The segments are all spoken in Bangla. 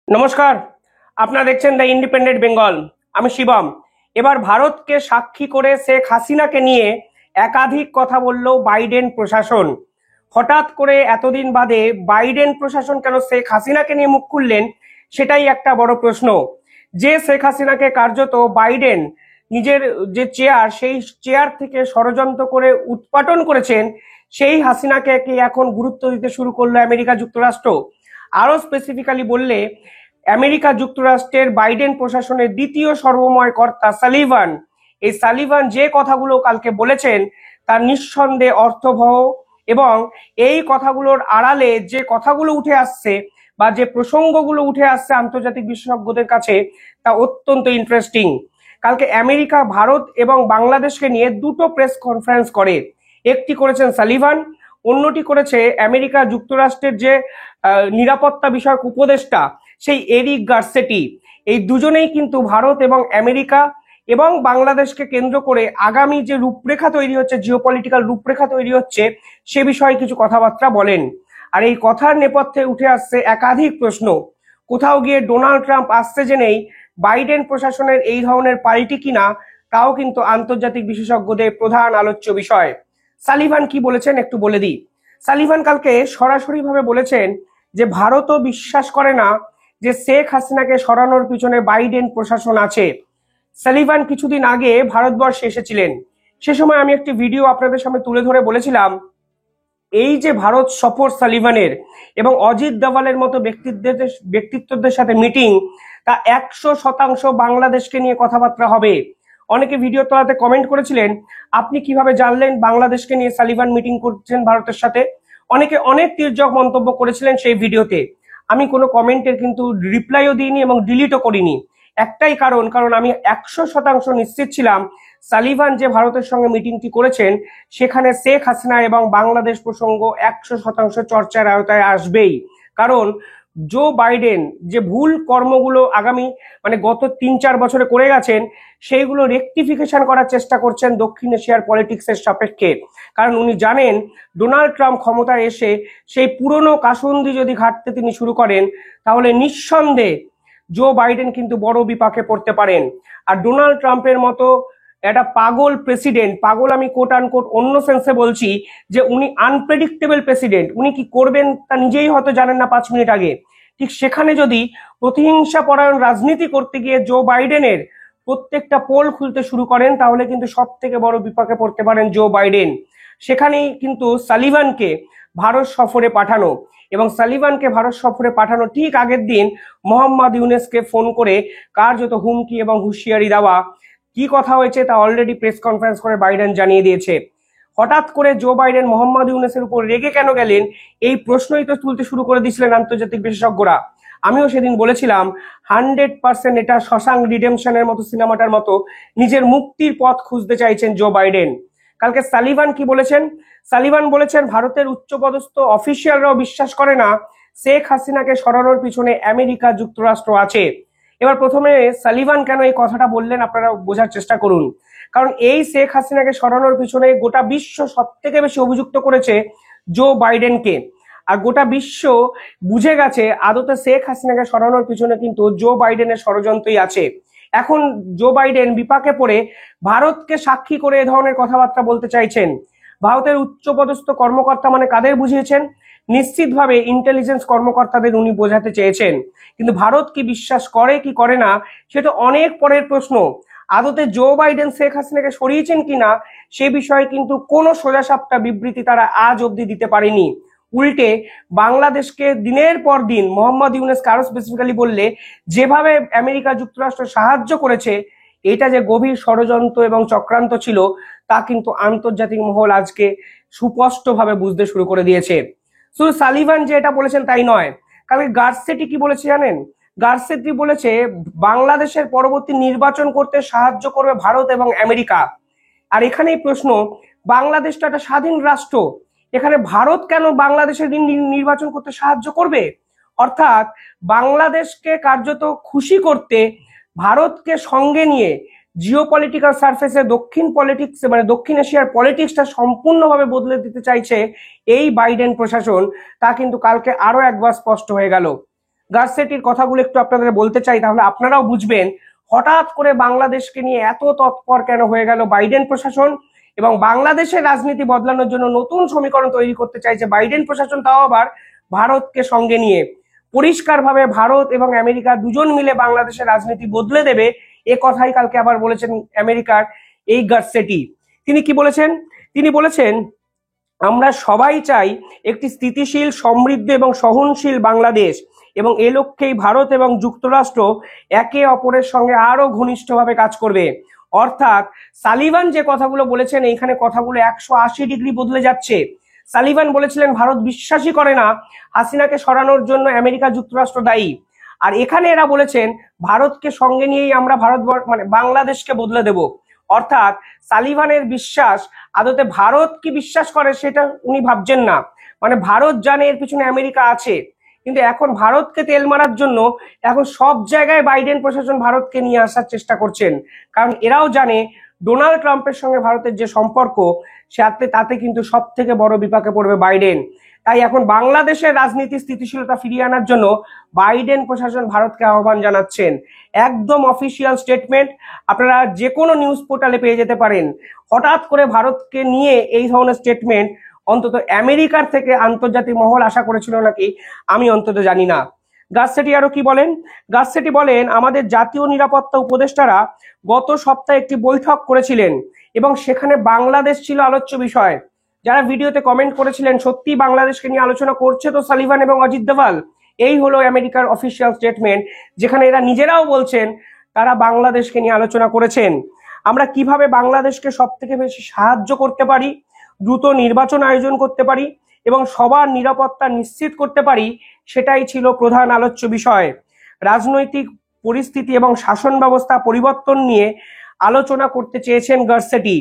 নমস্কার, আপনারা দেখছেন দ্য ইন্ডিপেন্ডেন্ট বেঙ্গল। আমি শিবম। এবার ভারতকে সাক্ষী করে শেখ হাসিনাকে নিয়ে একাধিক কথা বলল বাইডেন প্রশাসন। হঠাৎ করে এতদিন বাদে বাইডেন প্রশাসন কেন শেখ হাসিনাকে নিয়ে মুখ খুললেন, সেটাই একটা বড় প্রশ্ন। যে শেখ হাসিনাকে কার্যত বাইডেন নিজের যে চেয়ার, সেই চেয়ার থেকে ষড়যন্ত্র করে উৎপাটন করেছেন, সেই হাসিনাকে কি এখন গুরুত্ব দিতে শুরু করলো আমেরিকা যুক্তরাষ্ট্র। আরো স্পেসিফিক্যালি বললে, আমেরিকা যুক্তরাষ্ট্রের বাইডেন প্রশাসনের দ্বিতীয় সর্বময় কর্তা সালিভান, এই সালিভান যে কথাগুলো কালকে বলেছেন তার নিঃসন্দেহে অর্থবহ, এবং এই কথাগুলোর আড়ালে যে কথাগুলো উঠে আসছে বা যে প্রসঙ্গগুলো উঠে আসছে আন্তর্জাতিক বিশেষজ্ঞদের কাছে, তা অত্যন্ত ইন্টারেস্টিং। কালকে আমেরিকা ভারত এবং বাংলাদেশকে নিয়ে দুটো প্রেস কনফারেন্স করে। একটি করেছেন সালিভান, অন্যটি করেছে আমেরিকা যুক্তরাষ্ট্রের যে নিরাপত্তা বিষয়ক উপদেষ্টা, সেই এরিক গার্সেটি। এই দুজনেই কিন্তু ভারত এবং আমেরিকা এবং বাংলাদেশকে কেন্দ্র করে আগামী যে রূপরেখা তৈরি হচ্ছে, জিওপলিটিক্যাল রূপরেখা তৈরি হচ্ছে, সে বিষয়ে কিছু কথাবার্তা বলেন। আর এই কথার নেপথ্যে উঠে আসছে একাধিক প্রশ্ন। কোথাও গিয়ে ডোনাল্ড ট্রাম্প আসছে জেনেই বাইডেন প্রশাসনের এই ধরনের পাল্টি কিনা, তাও কিন্তু আন্তর্জাতিক বিশেষজ্ঞদের প্রধান আলোচ্য বিষয়। সালিভান কি বলেছেন একটু বলে দিই। সালিভান কালকে সরাসরি ভাবে বলেছেন যে ভারতও বিশ্বাস করে না যে শেখ হাসিনাকে সরানোর পিছনে বাইডেন প্রশাসন আছে। সালিভান কিছুদিন আগে ভারতবর্ষে এসেছিলেন। সে সময় আমি একটি ভিডিও আপনাদের সামনে তুলে ধরে বলেছিলাম, এই যে ভারত সফর সালিভানের এবং অজিত দোভালের মতো ব্যক্তিত্বদের সাথে মিটিং, তা 100% বাংলাদেশকে নিয়ে কথাবার্তা হবে। অনেকে ভিডিও তলাতে কমেন্ট করেছিলেন, আপনি কিভাবে জানলেন বাংলাদেশকে নিয়ে সালিভান মিটিং করছেন ভারতের সাথে। অনেকে অনেক তির্যক মন্তব্য করেছিলেন সেই ভিডিওতে। আমি কোনো কমেন্টের কিন্তু রিপ্লাইও দিইনি এবং ডিলিটও করিনি। একটাই কারণ আমি 100% নিশ্চিত ছিলাম সালিভান যে ভারতের সঙ্গে মিটিংটি করেছেন, সেখানে শেখ হাসিনা এবং বাংলাদেশ প্রসঙ্গ 100% চর্চার আওতায় আসবেই। কারণ জো বাইডেন যে ভুল কর্মগুলো আগামী গত 3-4 বছরে করে গেছেন, সেইগুলো রেকটিফিকেশন করার চেষ্টা করছেন দক্ষিণ এশিয়ার পলিটিক্সের সাপেক্ষে। কারণ উনি জানেন ডোনাল্ড ট্রাম্প ক্ষমতায় এসে সেই পুরনো কাসুন্দি যদি ঘাটতে তিনি শুরু করেন, তাহলে নিঃসন্দেহে জো বাইডেন কিন্তু বড় বিপাকে পড়তে পারেন। আর ডোনাল্ড ট্রাম্পের মতো একটা পাগল প্রেসিডেন্ট, পাগল আমি কোট আনকোট অন্য সেন্সে বলছি, যে উনি আনপ্রেডিক্টেবল প্রেসিডেন্ট, উনি কি করবেন তা নিজেই হয়তো জানেন না 5 মিনিট আগে। ঠিক সেখানে যদি প্রতিহিংসা পরায়ণ রাজনীতি করতে গিয়ে জো বাইডেনের প্রত্যেকটা পোল খুলতে শুরু করেন, তাহলে কিন্তু সব থেকে বড় বিপাকে পড়তে পারেন জো বাইডেন। সেখানেই কিন্তু সালিভানকে ভারত সফরে পাঠানো, এবং সালিভানকে ভারত সফরে পাঠানো ঠিক আগের দিন মোহাম্মদ ইউনুসকে ফোন করে কার্যত হুমকি এবং হুঁশিয়ারি দেওয়া। কি কথা হয়েছে তা অলরেডি প্রেস কনফারেন্স করে বাইডেন জানিয়ে দিয়েছে। হঠাৎ করে জো বাইডেন মোহাম্মদ ইউনুসের উপর রেগে কেন গেলেন, এই প্রশ্নই তো তুলতে শুরু করে দিয়েছিলেন আন্তর্জাতিক বিশেষজ্ঞরা। আমিও সেদিন বলেছিলাম 100% এটা শশাঙ্ক রিডেমশনের মতো সিনেমাটার মতো নিজের মুক্তির পথ খুঁজতে চাইছেন জো বাইডেন। কালকে সালিভান কি বলেছেন? সালিভান বলেছেন ভারতের উচ্চপদস্থ অফিসিয়ালরাও বিশ্বাস করে না শেখ হাসিনাকে সরানোর পিছনে আমেরিকা যুক্তরাষ্ট্র আছে। এবার প্রথমে সালিভান কেন এই কথাটা বললেন আপনারা বোঝার চেষ্টা করুন। কারণ এই শেখ হাসিনাকে সরানোর পিছনে গোটা বিশ্ব সব থেকে বেশি অভিযুক্ত করেছে জো বাইডেনকে। আর গোটা বিশ্ব বুঝে গেছে আদতে শেখ হাসিনাকে সরানোর পিছনে কিন্তু জো বাইডেনের ষড়যন্ত্রই আছে। এখন জো বাইডেন বিপাকে পড়ে ভারতকে সাক্ষী করে এ ধরনের কথাবার্তা বলতে চাইছেন। ভারতের উচ্চপদস্থ কর্মকর্তা মানে কাদের বুঝিয়েছেন? নিশ্চিতভাবে ইন্টেলিজেন্স কর্মকর্তাদের উনি বোঝাতে চেয়েছেন। কিন্তু ভারত কি বিশ্বাস করে কি করে না, সেটা অনেক পরের প্রশ্ন। আদতে জো বাইডেন শেখ হাসিনাকে সরিয়েছেন কিনা সে বিষয়ে কিন্তু কোনো সোজাসাপটা বিবৃতি তারা আজ অবধি দিতে পারেনি। উল্টে বাংলাদেশকে দিনের পর দিন মোহাম্মদ ইউনুস আরো স্পেসিফিক্যালি বললে, যেভাবে আমেরিকা যুক্তরাষ্ট্র সাহায্য করেছে, এটা যে গভীর ষড়যন্ত্র এবং চক্রান্ত ছিল, তা কিন্তু আন্তর্জাতিক মহল আজকে সুস্পষ্টভাবে বুঝতে শুরু করে দিয়েছে। শুধু সালিভান যে এটা বলেছেন তাই নয়, কালকে গার্সেটি কি বলেছে জানেন? গার্সেটি বলেছে বাংলাদেশের পরবর্তী নির্বাচন করতে সাহায্য করবে ভারত এবং আমেরিকা। আর এখানেই প্রশ্ন, বাংলাদেশ তো একটা স্বাধীন রাষ্ট্র, এখানে ভারত কেন বাংলাদেশের নির্বাচন করতে সাহায্য করবে? অর্থাৎ বাংলাদেশকে কার্যত খুশি করতে ভারতকে সঙ্গে নিয়ে জিওপলিটিক্যাল সারফেসে দক্ষিণ পলিটিক্স দক্ষিণ এশিয়ার পলিটিক্সটা সম্পূর্ণভাবে বদলে দিতে চাইছে এই বাইডেন প্রশাসন। তা কিন্তু কালকে আরো একবার স্পষ্ট হয়ে গেল। গারসেটির কথাগুলো একটু আপনাদের বলতে চাই, তাহলে আপনারাও বুঝবেন হঠাৎ করে বাংলাদেশকে নিয়ে এত তৎপর কেন হয়ে গেল বাইডেন প্রশাসন, এবং বাংলাদেশের রাজনীতি বদলানোর জন্য নতুন সমীকরণ তৈরি করতে চাইছে বাইডেন প্রশাসন, তাও আবার ভারতকে সঙ্গে নিয়ে। পরিষ্কারভাবে ভারত এবং আমেরিকা দুজন মিলে বাংলাদেশের রাজনীতি বদলে দেবে, এ কথাই কালকে আবার বলেছেন আমেরিকার এই গারসেটি। তিনি কি বলেছেন? তিনি বলেছেন, আমরা সবাই চাই একটি স্থিতিশীল, সমৃদ্ধ এবং সহনশীল বাংলাদেশ, এবং এ লক্ষ্যেই ভারত এবং যুক্তরাষ্ট্র একে অপরের সঙ্গে আরো ঘনিষ্ঠভাবে কাজ করবে। অর্থাৎ সালিভান যে কথাগুলো বলেছেন, এইখানে কথাগুলো 180 ডিগ্রি বদলে যাচ্ছে। সালিভান বলেছিলেন ভারত বিশ্বাসই করে না হাসিনাকে সরানোর জন্য আমেরিকা যুক্তরাষ্ট্র দায়ী, আর এখানে এরা বলেছেন ভারতকে সঙ্গে নিয়েই আমরা বাংলাদেশকে বদলে দেব। অর্থাৎ সালিভানের বিশ্বাস, আদতে ভারত কি বিশ্বাস করে সেটা উনি ভাবছেন না, মানে ভারত জানে এর পিছনে আমেরিকা আছে, কিন্তু এখন ভারতকে তেল মারার জন্য এখন সব জায়গায় বাইডেন প্রশাসন ভারতকে নিয়ে আসার চেষ্টা করছেন, কারণ এরাও জানে ডোনাল্ড ট্রাম্পের সঙ্গে ভারতের যে সম্পর্ক, তাতে কিন্তু সব থেকে বড় বিপাকে পড়বে বাইডেন। তাই এখন বাংলাদেশের রাজনীতি স্থিতিশীলতা ফিরিয়ে আনার জন্য বাইডেন প্রশাসন ভারতকে আহ্বান জানাচ্ছেন। একদম অফিসিয়াল স্টেটমেন্ট, আপনারা যে কোনো নিউজ পোর্টালে পেয়ে যেতে পারেন। হঠাৎ করে ভারতকে নিয়ে এই ধরনের স্টেটমেন্ট অন্তত আমেরিকার থেকে আন্তর্জাতিক মহল আশা করেছিল নাকি আমি অন্তত জানি না। গারসেটি আরো কি বলেন? গারসেটি বলেন, আমাদের জাতীয় নিরাপত্তা উপদেষ্টারা গত সপ্তাহে একটি বৈঠক করেছিলেন এবং সেখানে বাংলাদেশ ছিল আলোচ্য বিষয়। যারা ভিডিওতে কমেন্ট করেছিলেন সত্যি বাংলাদেশকে নিয়ে আলোচনা করছে তো সালিভান এবং অজিত দোভাল, এই হলো আমেরিকার অফিসিয়াল স্টেটমেন্ট, যেখানে এরা নিজেরাও বলছেন তারা বাংলাদেশকে নিয়ে আলোচনা করেছেন। আমরা কিভাবে বাংলাদেশকে সব থেকে বেশি সাহায্য করতে পারি, দ্রুত নির্বাচন আয়োজন করতে পারি এবং সবার নিরাপত্তা নিশ্চিত করতে পারি, সেটাই ছিল প্রধান আলোচ্য বিষয়। রাজনৈতিক পরিস্থিতি এবং শাসন ব্যবস্থা পরিবর্তন নিয়ে আলোচনা করতে চেয়েছেন গারসেটি।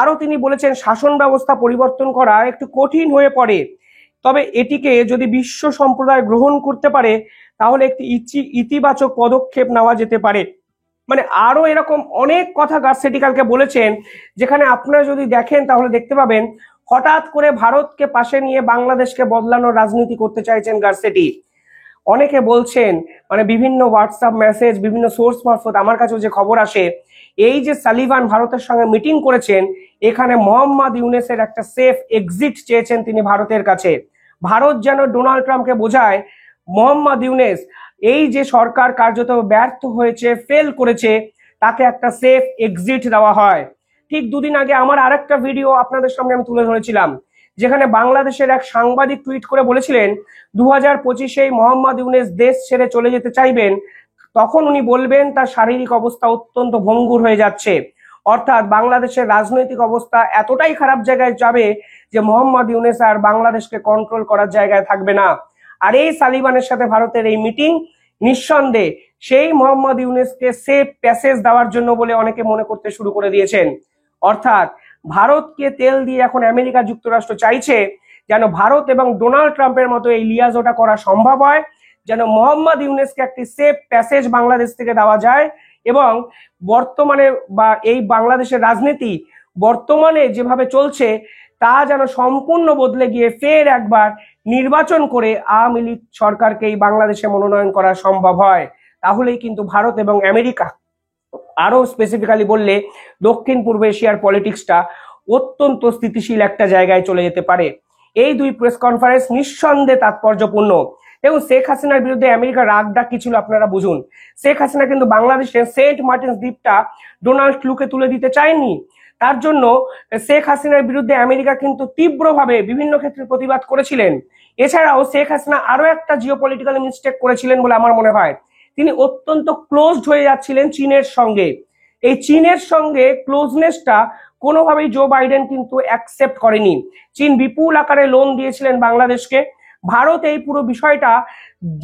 আরও তিনি বলেছেন, শাসন ব্যবস্থা পরিবর্তন করা একটু কঠিন হয়ে পড়ে, তবে এটিকে যদি বিশ্ব সম্প্রদায় গ্রহণ করতে পারে তাহলে একটি ইতিবাচক পদক্ষেপ নেওয়া যেতে পারে। মানে আরো এরকম অনেক কথা গারসেটি কালকে বলেছেন, যেখানে আপনারা যদি দেখেন তাহলে দেখতে পাবেন হঠাৎ করে ভারতকে পাশে নিয়ে বাংলাদেশকে বদলানোর রাজনীতি করতে চাইছেন গারসেটি। অনেকে বলছেন, মানে বিভিন্ন হোয়াটসঅ্যাপ মেসেজ, বিভিন্ন সোর্স মারফত আমার কাছেও যে খবর আসে, এই যে সালিভান ভারতের সঙ্গে মিটিং করেছেন, এখানে মোহাম্মদ ইউনূসের একটা সেফ এক্সিট চেয়েছেন তিনি ভারতের কাছে। ভারত যেন ডোনাল্ড ট্রাম্পকে বোঝায় মোহাম্মদ ইউনূস এই যে সরকার কার্যত ব্যর্থ হয়েছে, ফেল করেছে, তাকে একটা সেফ এক্সিট দেওয়া হয়। ঠিক দুদিন আগে আমার আরেকটা ভিডিও আপনাদের সামনে আমি তুলে ধরেছিলাম, যেখানে বাংলাদেশের এক সাংবাদিক টুইট করে বলেছিলেন 2025-এ মোহাম্মদ ইউনূস দেশ ছেড়ে চলে যেতে চাইবেন, তখন উনি বলবেন তার শারীরিক অবস্থা অত্যন্ত ভঙ্গুর হয়ে যাচ্ছে। অর্থাৎ বাংলাদেশের রাজনৈতিক অবস্থা এতটাই খারাপ জায়গায় যাবে যে মোহাম্মদ ইউনূস আর বাংলাদেশকে কন্ট্রোল করার জায়গায় থাকবে না। আর এই সালিভানের সাথে ভারতের এই মিটিং নিঃসন্দেহে সেই মোহাম্মদ ইউনূসকে সেফ প্যাসেজ দেওয়ার জন্য বলে অনেকে মনে করতে শুরু করে দিয়েছেন। অর্থাৎ ভারতকে তেল দিয়ে এখন আমেরিকা যুক্তরাষ্ট্র চাইছে যেন ভারত এবং ডোনাল্ড ট্রাম্পের মতো এই লিয়াজোটা করা সম্ভব হয়, যেন মোহাম্মদ ইউনূসকে একটি সেফ প্যাসেজ বাংলাদেশ থেকে দেওয়া যায়, এবং বর্তমানে বা এই বাংলাদেশের রাজনীতি বর্তমানে যেভাবে চলছে তা যেন সম্পূর্ণ বদলে গিয়ে ফের একবার নির্বাচন করে আওয়ামী লীগ সরকারকে এই বাংলাদেশে মনোনয়ন করা সম্ভব হয়। তাহলেই কিন্তু ভারত এবং আমেরিকা, আরো স্পেসিফিক্যালি বললে দক্ষিণ পূর্ব এশিয়ার পলিটিক্সটা অত্যন্ত স্থিতিশীল একটা জায়গায় চলে যেতে পারে। এই দুই প্রেস কনফারেন্স নিঃসন্দেহে তাৎপর্যপূর্ণ। এবং শেখ হাসিনার বিরুদ্ধে আমেরিকা রাগটা কি ছিল আপনারা বুঝুন। শেখ হাসিনা কিন্তু বাংলাদেশের সেন্ট মার্টিনস দ্বীপটা ডোনাল্ড ট্রুকে তুলে দিতে চায়নি। তার জন্য শেখ হাসিনার বিরুদ্ধে আমেরিকা কিন্তু তীব্রভাবে বিভিন্ন ক্ষেত্রে প্রতিবাদ করেছিলেন। এছাড়াও শেখ হাসিনা আরো একটা জিওপলিটিক্যাল মিস্টেক করেছিলেন বলে আমার মনে হয়, তিনি অত্যন্ত ক্লোজড হয়ে যাচ্ছিলেন চীনের সঙ্গে। এই চীনের সঙ্গে ক্লোজনেসটা কোনোভাবেই জো বাইডেন কিন্তু অ্যাকসেপ্ট করেনি। চীন বিপুল আকারে লোন দিয়েছিলেন বাংলাদেশকে। ভারত এই পুরো বিষয়টা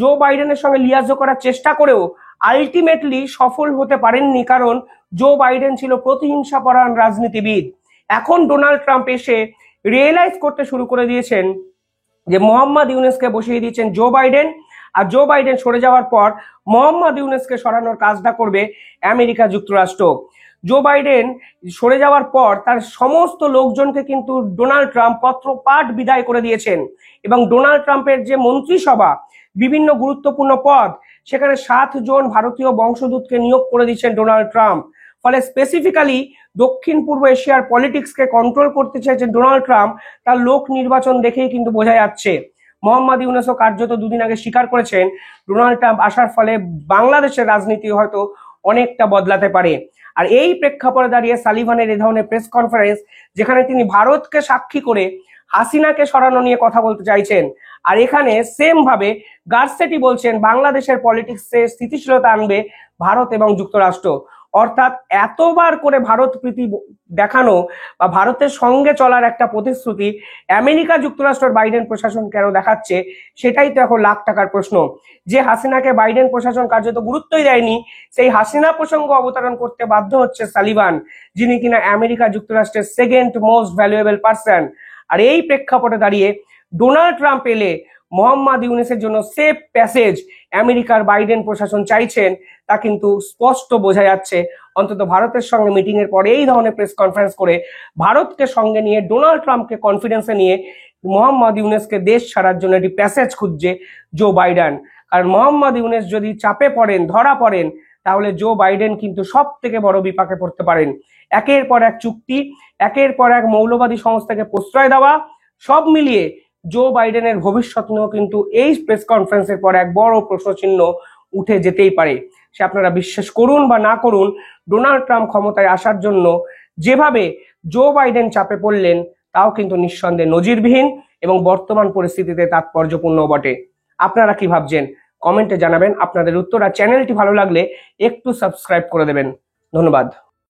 জো বাইডেনের সঙ্গে লিয়াজো করার চেষ্টা করেও আলটিমেটলি সফল হতে পারেননি, কারণ জো বাইডেন ছিল প্রতিহিংসাপরায়ণ রাজনীতিবিদ। এখন ডোনাল্ড ট্রাম্প এসে রিয়েলাইজ করতে শুরু করে দিয়েছেন যে মোহাম্মদ ইউনূসকে বসিয়ে দিয়েছেন জো বাইডেন, আর জো বাইডেন সরে যাওয়ার পর মোহাম্মদ ইউনূসকে সরানোর কাজটা করবে আমেরিকা যুক্তরাষ্ট্র। জো বাইডেন সরে যাওয়ার পর তার সমস্ত লোকজনকে কিন্তু ডোনাল্ড ট্রাম্প পত্রপাঠ বিদায় করে দিয়েছেন, এবং ডোনাল্ড ট্রাম্পের যে মন্ত্রিসভা, বিভিন্ন গুরুত্বপূর্ণ পদ, সেখানে 7 জন ভারতীয় বংশোদ্ভূতকে নিয়োগ করে দিচ্ছেন ডোনাল্ড ট্রাম্প। ফলে স্পেসিফিক্যালি দক্ষিণ পূর্ব এশিয়ার পলিটিক্সকে কন্ট্রোল করতে চাইছেন ডোনাল্ড ট্রাম্প, তার লোক নির্বাচন দেখেই কিন্তু বোঝা যাচ্ছে। মোহাম্মদ ইউনূসও কার্যত দুদিন আগে স্বীকার করেছেন ডোনাল্ড ট্রাম্প আসার ফলে বাংলাদেশের রাজনীতি হয়তো অনেকটা বদলাতে পারে। আর এই প্রেক্ষাপটে দাঁড়িয়ে সালিভানের এই ধরনের প্রেস কনফারেন্স, যেখানে তিনি ভারতকে সাক্ষী করে হাসিনাকে সরানো নিয়ে কথা বলতে চাইছেন, আর এখানে সেম ভাবে গার্সেটি বলছেন বাংলাদেশের পলিটিক্সে স্থিতিশীলতা আনবে ভারত এবং যুক্তরাষ্ট্র। অর্থাৎ এতবার করে ভারত প্রীতি দেখানো বা ভারতের সঙ্গে চলার একটা প্রতিশ্রুতি আমেরিকা যুক্তরাষ্ট্রের বাইডেন প্রশাসন কেন দেখাচ্ছে, সেটাই তো এখন লাখ টাকার প্রশ্ন। যে হাসিনাকে বাইডেন প্রশাসন কার্যত গুরুত্বই দেয়নি, সেই হাসিনা প্রসঙ্গ অবতারণ করতে বাধ্য হচ্ছে সালিভান, যিনি কিনা আমেরিকা যুক্তরাষ্ট্রের সেকেন্ড মোস্ট ভ্যালুয়েবল পার্সন। আর এই প্রেক্ষাপটে দাঁড়িয়ে ডোনাল্ড ট্রাম্প এলে মোহাম্মদ ইউনূসের জন্য সেফ প্যাসেজ আমেরিকার বাইডেন প্রশাসন চাইছেন, তা কিন্তু স্পষ্ট বোঝা যাচ্ছে। অন্তত ভারতের সঙ্গে মিটিং এর পরে এই ধরনের প্রেস কনফারেন্স করে ভারতকে সঙ্গে নিয়ে ডোনাল্ড ট্রাম্পকে কনফিডেন্সে নিয়ে মোহাম্মদ ইউনূসকে দেশ ছাড়ার জন্য একটি প্যাসেজ খুঁজছে জো বাইডেন। কারণ মোহাম্মদ ইউনূস যদি চাপে পড়েন, ধরা পড়েন, তাহলে জো বাইডেন কিন্তু সব থেকে বড় বিপাকে পড়তে পারেন। একের পর এক চুক্তি, একের পর এক মৌলবাদী সংস্থাকে প্রশ্রয় দেওয়া, সব মিলিয়ে জো বাইডেনের ভবিষ্যৎ নিয়েও কিন্তু এই প্রেস কনফারেন্সের পর এক বড় প্রশ্নচিহ্ন উঠে যেতেই পারে। সে আপনারা বিশ্বাস করুন বা না করুন, ডোনাল্ড ট্রাম্প ক্ষমতায় আসার জন্য যেভাবে জো বাইডেন চাপে পড়লেন, তাও কিন্তু নিঃসন্দেহে নজিরবিহীন এবং বর্তমান পরিস্থিতিতে তাৎপর্যপূর্ণ বটে। আপনারা কি ভাবছেন কমেন্টে জানাবেন আপনাদের উত্তর। আর চ্যানেলটি ভালো লাগলে একটু সাবস্ক্রাইব করে দেবেন। ধন্যবাদ।